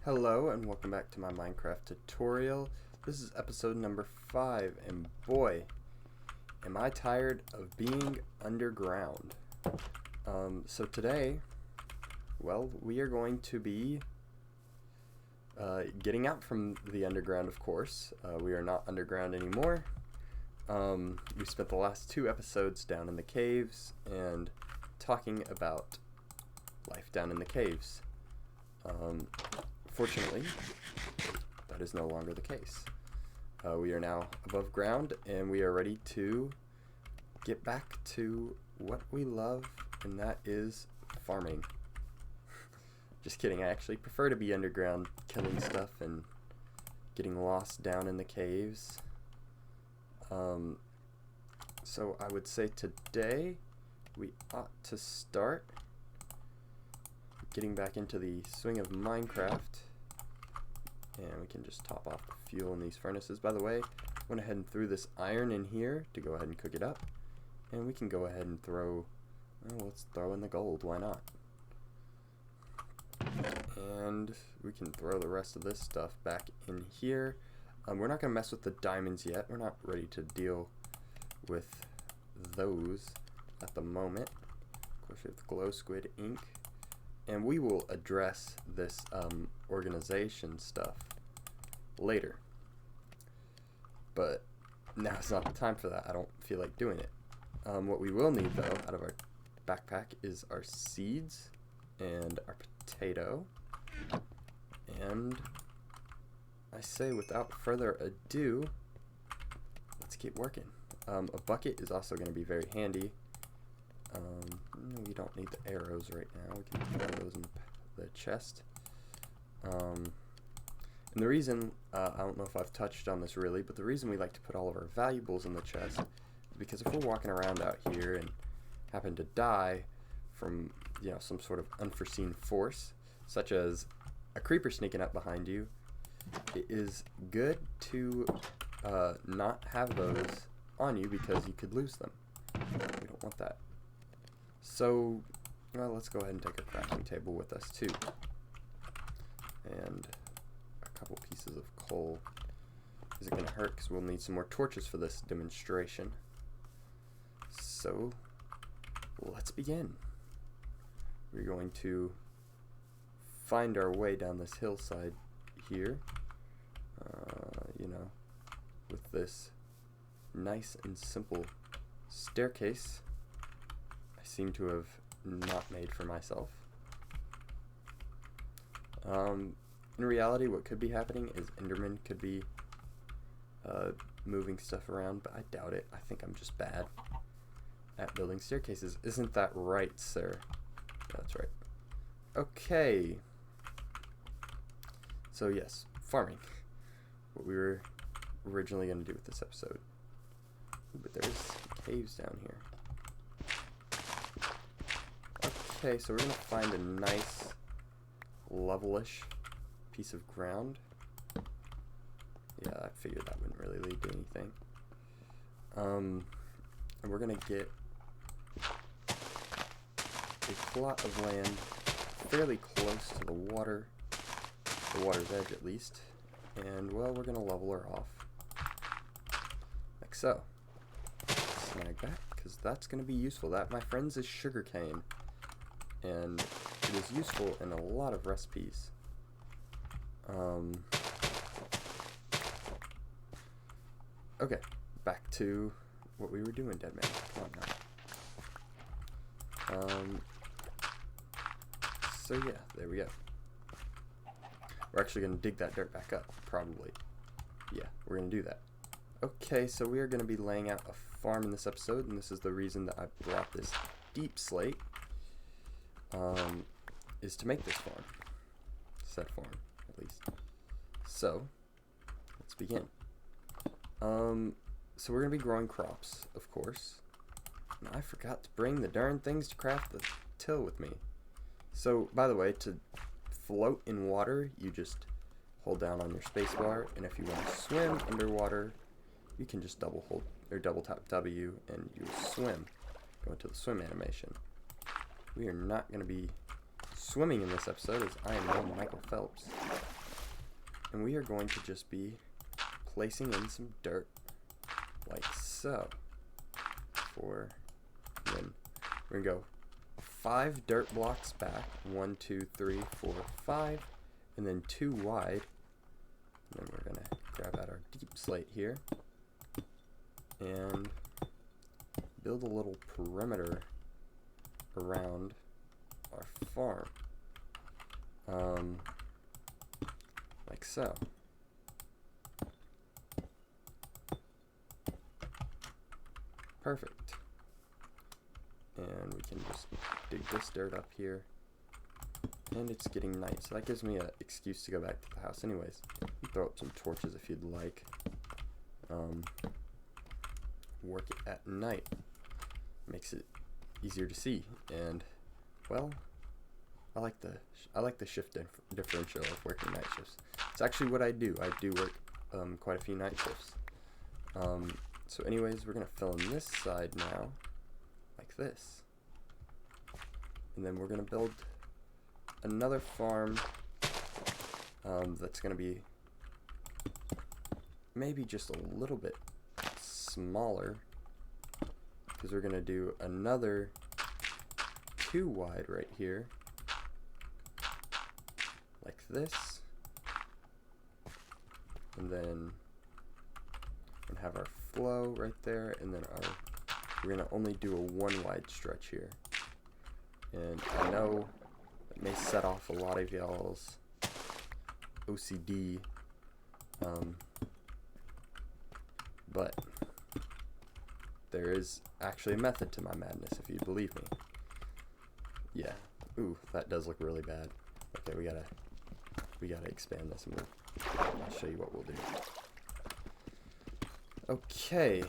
Hello and welcome back to my Minecraft tutorial. This is episode number 5 and boy am I tired of being underground. So today, well, we are going to be getting out from the underground, of course. We are not underground anymore. We spent the last 2 episodes down in the caves and talking about life down in the caves. Fortunately, that is no longer the case. We are now above ground and we are ready to get back to what we love, and that is farming. Just kidding, I actually prefer to be underground, killing stuff and getting lost down in the caves. So I would say today we ought to start getting back into the swing of Minecraft, and we can just top off the fuel in these furnaces. By the way, went ahead and threw this iron in here to go ahead and cook it up, and we can go ahead and throw, well, let's throw in the gold, why not? And we can throw the rest of this stuff back in here. We're not going to mess with the diamonds yet. We're not ready to deal with those at the moment. Of course, we have the glow squid ink. And we will address this organization stuff later. But now is not the time for that. I don't feel like doing it. What we will need, though, out of our backpack is our seeds and our potato. And I say, without further ado, let's get working. A bucket is also going to be very handy. We don't need the arrows right now. We can put those in the chest. And the reason, I don't know if I've touched on this really, but the reason we like to put all of our valuables in the chest is because if we're walking around out here and happen to die from, you know, some sort of unforeseen force, such as a creeper sneaking up behind you, it is good to not have those on you because you could lose them. We don't want that. So, well, let's go ahead and take a crafting table with us too. And a couple pieces of coal isn't going to hurt because we'll need some more torches for this demonstration. So, let's begin. We're going to find our way down this hillside here, you know, with this nice and simple staircase I seem to have not made for myself. In reality, what could be happening is Enderman could be moving stuff around, but I doubt it. I think I'm just bad at building staircases. Isn't that right, sir? That's right. Okay. So yes, farming. What we were originally going to do with this episode. But there's caves down here. Okay, so we're going to find a nice, levelish piece of ground. Yeah, I figured that wouldn't really lead to anything. And we're going to get a plot of land fairly close to the water's edge at least. And, well, we're going to level her off. Like so. Snag that, because that's going to be useful. That, my friends, is sugarcane. And it is useful in a lot of recipes. Okay, back to what we were doing, dead man. Come on now. So yeah, there we go. We're actually going to dig that dirt back up, probably. Yeah, we're going to do that. Okay, so we are going to be laying out a farm in this episode, and this is the reason that I brought this deep slate, is to make this farm. Said farm, at least. So, let's begin. So we're going to be growing crops, of course. And I forgot to bring the darn things to craft the till with me. So, by the way, to float in water, you just hold down on your spacebar, and if you want to swim underwater, you can just double tap W and you swim. Go into the swim animation. We are not going to be swimming in this episode, as I am no Michael Phelps. And we are going to just be placing in some dirt like so. Then we're gonna go 5 dirt blocks back, 1, 2, 3, 4, 5, and then 2 wide. And then we're gonna grab out our deep slate here and build a little perimeter around our farm, like so. Perfect. And we can just dig this dirt up here. And it's getting night, so that gives me an excuse to go back to the house anyways. Throw up some torches if you'd like. Work it at night. Makes it easier to see. And, well, I like the shift differential of working night shifts. It's actually what I do. I do work quite a few night shifts. So anyways, we're going to fill in this side now, like this. And then we're going to build another farm that's going to be maybe just a little bit smaller, because we're going to do another 2 wide right here, like this. And then we're going to have our flow right there, and then we're going to only do a 1 wide stretch here. And I know it may set off a lot of y'all's OCD, but there is actually a method to my madness, if you believe me. Yeah. Ooh, that does look really bad. Okay, we gotta expand this, and I'll show you what we'll do. Okay.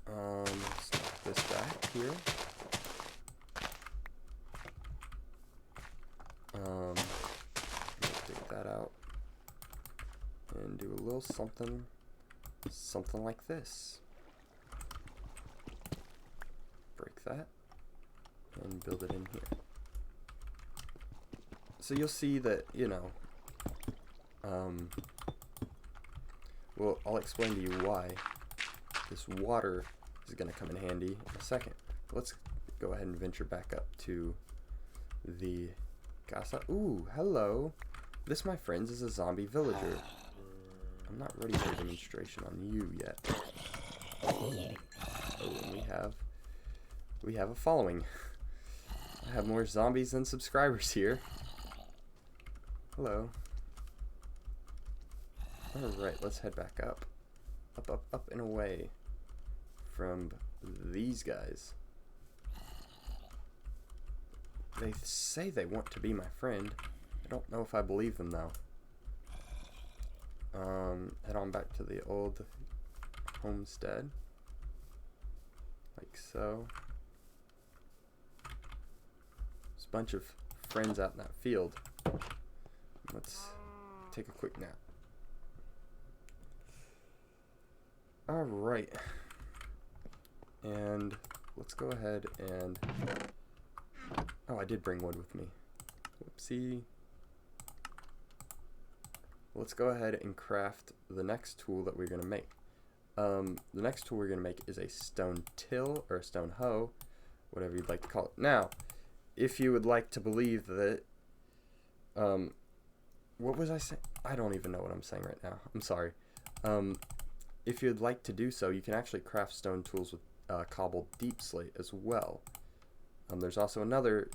Let's knock this back here. Take that out and do a little something like this. Break that and build it in here. So you'll see that, you know, well, I'll explain to you why this water is going to come in handy in a second. Let's go ahead and venture back up to the casa. Ooh, hello. This, my friends, is a zombie villager. I'm not ready for a demonstration on you yet. Oh, and we have a following. I have more zombies than subscribers here. Hello. Alright, let's head back up. Up, up, up, and away from these guys. They say they want to be my friend. I don't know if I believe them, though. Head on back to the old homestead. Like so. There's a bunch of friends out in that field. Let's take a quick nap. Alright. And let's go ahead and... Oh, I did bring wood with me. Whoopsie. Let's go ahead and craft the next tool that we're going to make. The next tool we're going to make is a stone till, or a stone hoe, whatever you'd like to call it. Now, if you would like to believe that... what was I saying? I don't even know what I'm saying right now. I'm sorry. If you'd like to do so, you can actually craft stone tools with cobbled deep slate as well. There's also another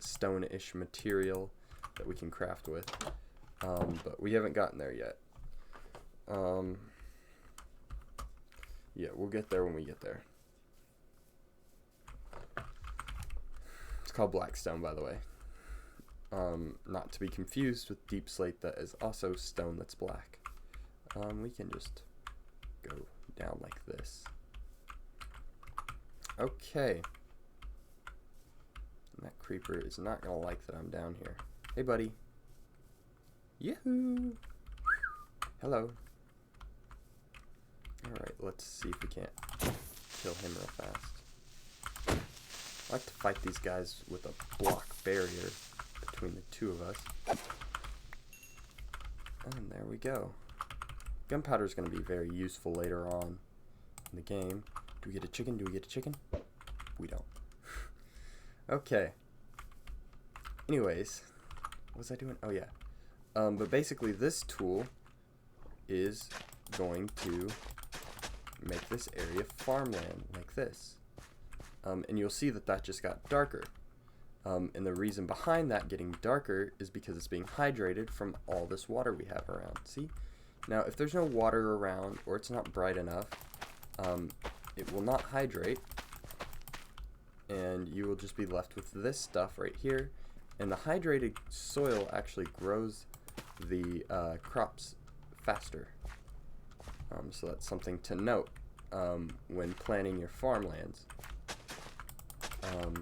stone-ish material that we can craft with, but we haven't gotten there yet. Yeah, we'll get there when we get there. It's called blackstone, by the way. Not to be confused with deep slate, that is also stone that's black. We can just go down like this. Okay. And that creeper is not gonna like that I'm down here. Hey, buddy. Yahoo! Hello. Alright, let's see if we can't kill him real fast. I like to fight these guys with a block barrier between the two of us. And there we go. Gunpowder is going to be very useful later on in the game. Do we get a chicken? Do we get a chicken? We don't. Okay. Anyways, what was I doing? Oh yeah. But basically this tool is going to make this area farmland like this. And you'll see that that just got darker. And the reason behind that getting darker is because it's being hydrated from all this water we have around. See? Now, if there's no water around or it's not bright enough, it will not hydrate. And you will just be left with this stuff right here. And the hydrated soil actually grows the crops faster. So that's something to note when planning your farmlands.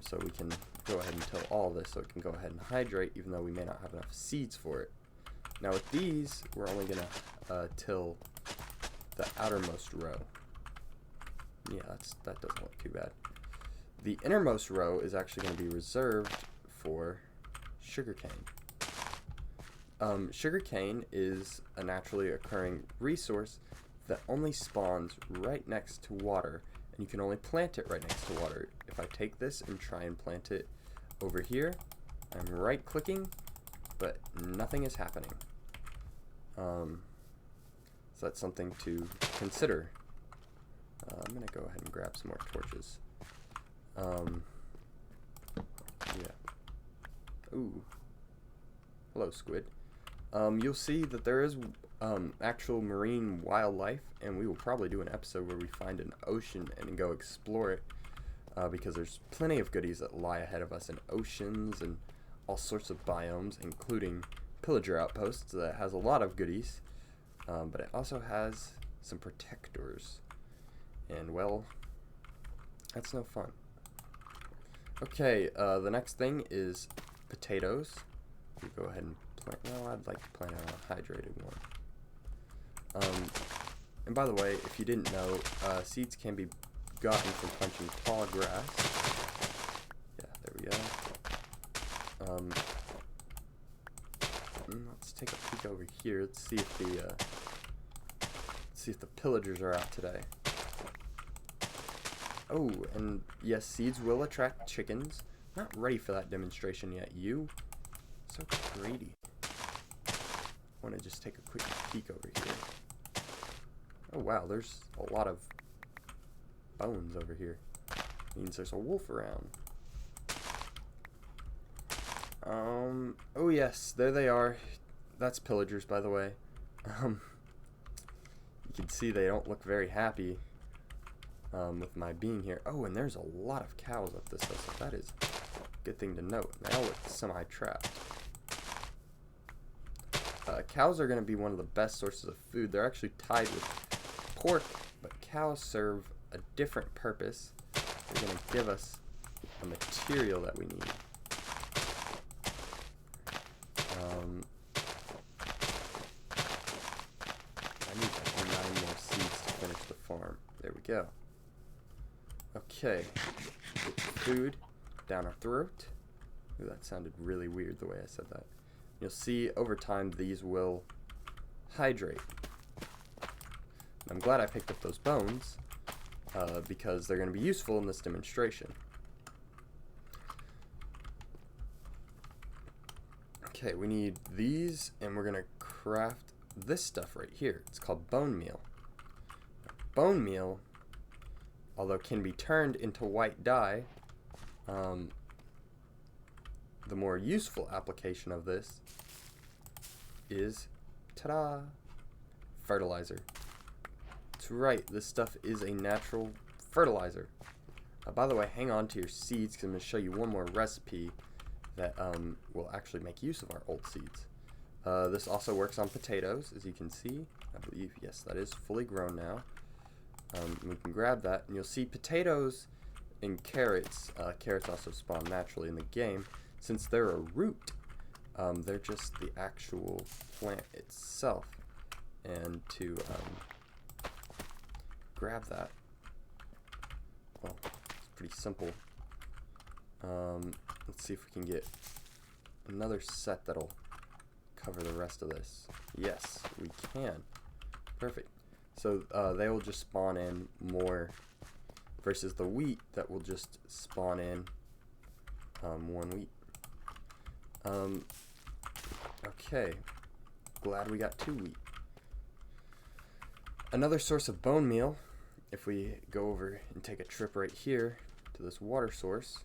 So we can go ahead and till all this so it can go ahead and hydrate, even though we may not have enough seeds for it. Now with these, we're only going to till the outermost row. Yeah, that doesn't look too bad. The innermost row is actually going to be reserved for sugarcane. Sugarcane is a naturally occurring resource that only spawns right next to water, and you can only plant it right next to water. If I take this and try and plant it over here, I'm right clicking, but nothing is happening. So that's something to consider. I'm gonna go ahead and grab some more torches. Yeah. Ooh. Hello, squid. You'll see that there is actual marine wildlife, and we will probably do an episode where we find an ocean and go explore it, because there's plenty of goodies that lie ahead of us in oceans and all sorts of biomes, including pillager outposts that has a lot of goodies, but it also has some protectors, and well, that's no fun. Okay, the next thing is potatoes. We go ahead and plant. Well, I'd like to plant a hydrated one. And by the way, if you didn't know, seeds can be gotten from punching tall grass. Yeah, there we go. Let's take a peek over here. Let's see if the pillagers are out today. Oh, and yes, seeds will attract chickens. Not ready for that demonstration yet. You? So greedy. I want to just take a quick peek over here. Oh wow, there's a lot of bones over here. Means there's a wolf around. Oh yes, there they are. That's pillagers, by the way. You can see they don't look very happy with my being here. Oh, and there's a lot of cows up this hill, so that is a good thing to note. They all look semi-trapped. Cows are going to be one of the best sources of food. They're actually tied with pork, but cows serve a different purpose. They're going to give us the material that we need. I need like 9 more seeds to finish the farm. There we go. Okay, get food down our throat. Ooh, that sounded really weird the way I said that. You'll see over time these will hydrate. And I'm glad I picked up those bones because they're going to be useful in this demonstration. Okay, we need these, and we're going to craft this stuff right here. It's called bone meal. Bone meal, although can be turned into white dye, the more useful application of this is, ta-da, fertilizer. That's right, this stuff is a natural fertilizer. By the way, hang on to your seeds because I'm going to show you one more recipe that will actually make use of our old seeds. This also works on potatoes, as you can see. I believe, yes, that is fully grown now. We can grab that, and you'll see potatoes and carrots. Carrots also spawn naturally in the game. Since they're a root, they're just the actual plant itself. And to grab that, well, it's pretty simple. Let's see if we can get another set that'll cover the rest of this? Yes, we can. Perfect. So they will just spawn in more versus the wheat that will just spawn in one wheat. Okay, glad we got 2 wheat. Another source of bone meal, if we go over and take a trip right here to this water source.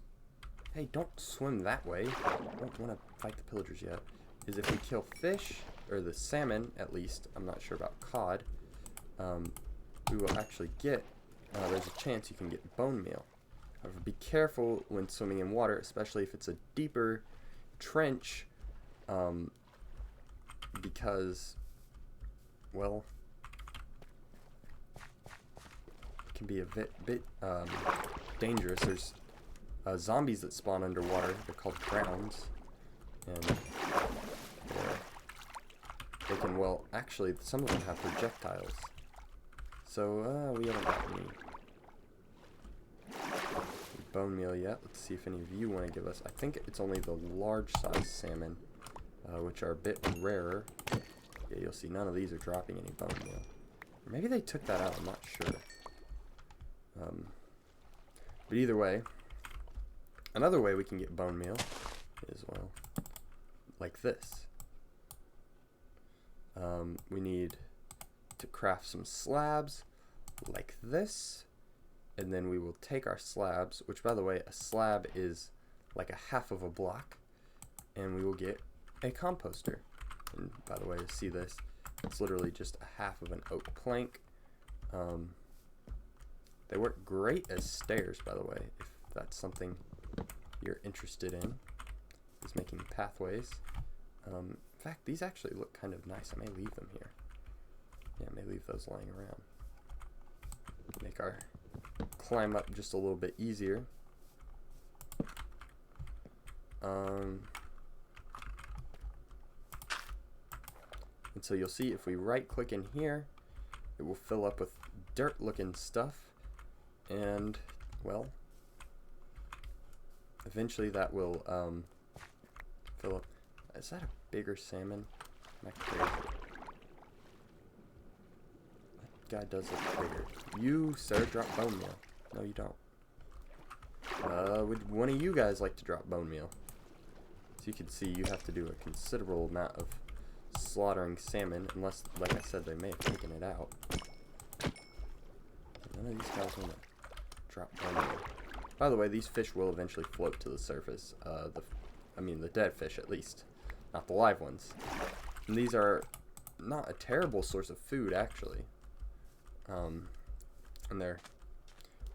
Hey, don't swim that way. I don't want to fight the pillagers yet. Is if we kill fish, or the salmon at least, I'm not sure about cod, we will actually get, there's a chance you can get bone meal. However, be careful when swimming in water, especially if it's a deeper trench, because, well, it can be a bit dangerous. There's zombies that spawn underwater. They're called drowns, and they can, well, actually, some of them have projectiles. So, we haven't got any bone meal yet. Let's see if any of you want to give us. I think it's only the large size salmon, which are a bit rarer. Yeah, you'll see none of these are dropping any bone meal. Maybe they took that out, I'm not sure. But either way, another way we can get bone meal is, well, like this. We need to craft some slabs like this, and then we will take our slabs, which, by the way, a slab is like a half of a block, and we will get a composter. And by the way, you see this, it's literally just a half of an oak plank. They work great as stairs, by the way, if that's something you're interested in, is making pathways. In fact, these actually look kind of nice. I may leave them here. Yeah, I may leave those lying around. Make our climb up just a little bit easier. And so you'll see if we right click in here, it will fill up with dirt looking stuff, and, well, eventually that will fill up. Is that a bigger salmon? Am I crazy? That guy does look bigger. You, sir, drop bone meal. No, you don't. Would one of you guys like to drop bone meal? As you can see, you have to do a considerable amount of slaughtering salmon, unless, like I said, they may have taken it out. None of these guys want to drop bone meal. By the way, these fish will eventually float to the surface. The dead fish, at least. Not the live ones. And these are not a terrible source of food, actually. And they're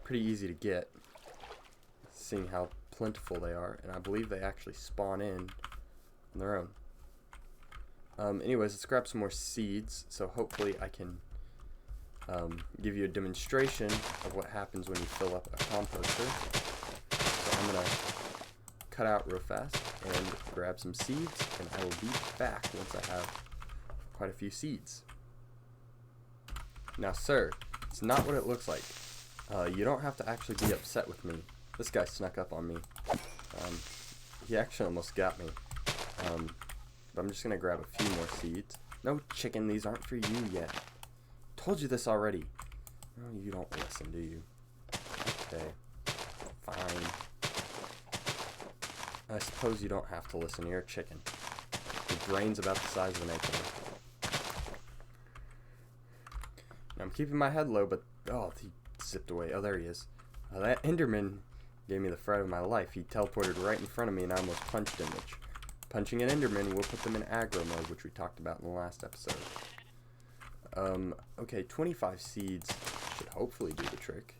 pretty easy to get, seeing how plentiful they are. And I believe they actually spawn in on their own. Anyways, let's grab some more seeds. So hopefully I can give you a demonstration of what happens when you fill up a composter. So I'm going to cut out real fast and grab some seeds, and I will be back once I have quite a few seeds. Now, sir, it's not what it looks like. You don't have to actually be upset with me. This guy snuck up on me. He actually almost got me. But I'm just going to grab a few more seeds. No, chicken, these aren't for you yet. Told you this already. Oh, you don't listen, do you? Okay. Fine. I suppose you don't have to listen. You're a chicken. Your brain's about the size of an acorn. Now, I'm keeping my head low, but... Oh, he zipped away. Oh, there he is. That Enderman gave me the fright of my life. He teleported right in front of me, and I almost punched him, which... Punching an Enderman will put them in aggro mode, which we talked about in the last episode. Okay, 25 seeds should hopefully do the trick.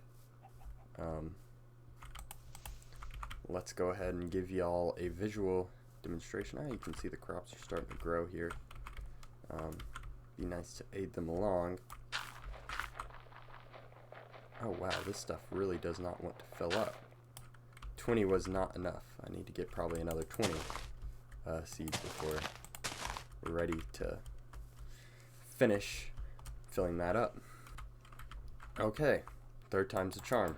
Let's go ahead and give y'all a visual demonstration. You can see the crops are starting to grow here. Be nice to aid them along. Oh wow, this stuff really does not want to fill up. 20 was not enough. I need to get probably another 20 seeds before we're ready to finish filling that up. Okay, third time's a charm.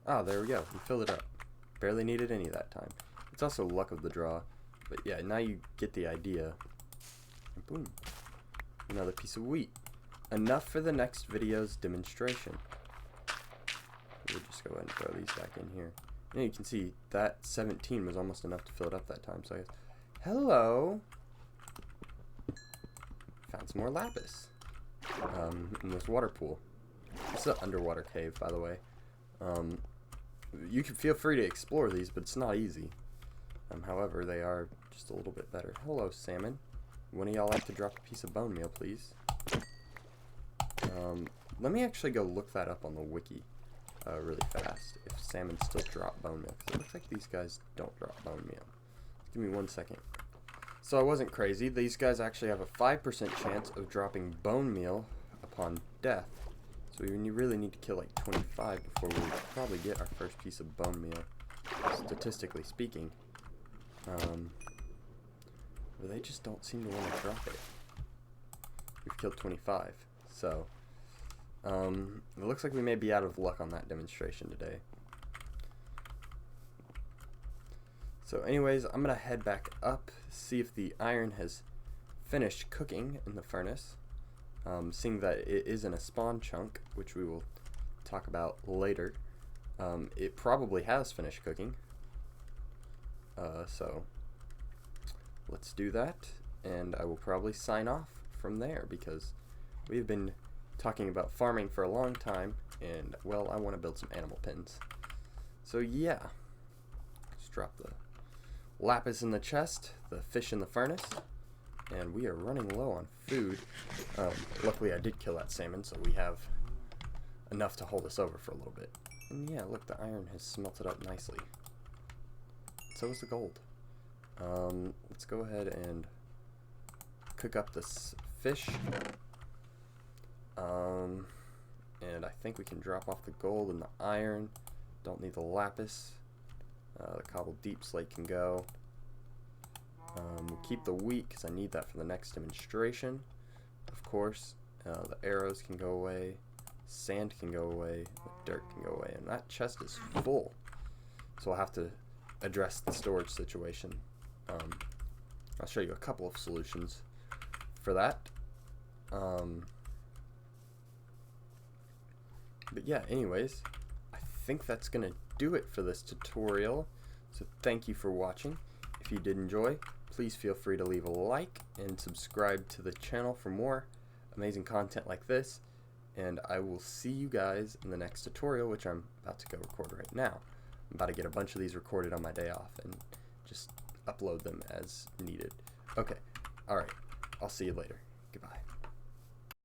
Ah, there we go. We filled it up. Barely needed any that time. It's also luck of the draw. But yeah, now you get the idea. And boom. Another piece of wheat. Enough for the next video's demonstration. We'll just go ahead and throw these back in here. And you can see that 17 was almost enough to fill it up that time. So I guess, hello. Found some more lapis in this water pool. This is an underwater cave, by the way. You can feel free to explore these, but it's not easy. However, they are just a little bit better. Hello, salmon. One of y'all like to drop a piece of bone meal, please? Let me actually go look that up on the wiki really fast. If salmon still drop bone meal, because it looks like these guys don't drop bone meal. Give me 1 second. So I wasn't crazy. These guys actually have a 5% chance of dropping bone meal upon death. So we really need to kill like 25 before we probably get our first piece of bone meal, statistically speaking. But they just don't seem to want to drop it. We've killed 25, so it looks like we may be out of luck on that demonstration today. So anyways, I'm gonna head back up, see if the iron has finished cooking in the furnace. Seeing that it is in a spawn chunk, which we will talk about later, it probably has finished cooking. So let's do that, and I will probably sign off from there because we've been talking about farming for a long time, and well, I want to build some animal pens. So yeah, let's drop the lapis in the chest, the fish in the furnace, and we are running low on food. Luckily I did kill that salmon, so we have enough to hold us over for a little bit. And yeah, look, the iron has smelted up nicely. So is the gold. Let's go ahead and cook up this fish. And I think we can drop off the gold and the iron. Don't need the lapis. The cobbled deep slate can go. We'll keep the wheat because I need that for the next demonstration. Of course, the arrows can go away. Sand can go away. The dirt can go away. And that chest is full. So I'll have to address the storage situation. I'll show you a couple of solutions for that. But yeah, anyways, I think that's gonna do it for this tutorial. So thank you for watching. If you did enjoy, please feel free to leave a like and subscribe to the channel for more amazing content like this. And I will see you guys in the next tutorial, which I'm about to go record right now. I'm about to get a bunch of these recorded on my day off and just upload them as needed. Okay, alright, I'll see you later.